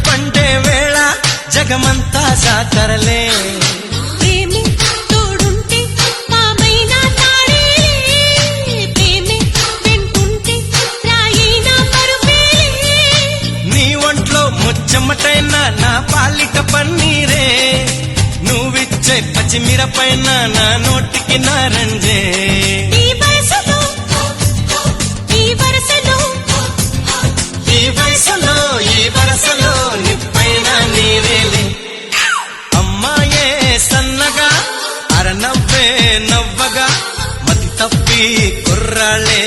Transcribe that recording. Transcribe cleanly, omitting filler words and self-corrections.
పండే వేళ జగమంతా జాతరలే ప్రేమే తోడుంటే పామైనా తాడే ప్రేమే వెంటుంటే రాయినా పరుపేలే నీ ఒంట్లో ముచ్చమటైన నా పాలిట పన్నీరే నువ్విచ్చే పచ్చిమిరపైన నా నోటికి నారంజే ఈ వయసులో ఈ వరసలో ఈ వయసులో ఈ వరసలో నిప్పైన నీవేలే అమ్మాయే సన్నగా అరనవ్వే నవ్వగా మతి తప్పి కుర్రాళ్ళే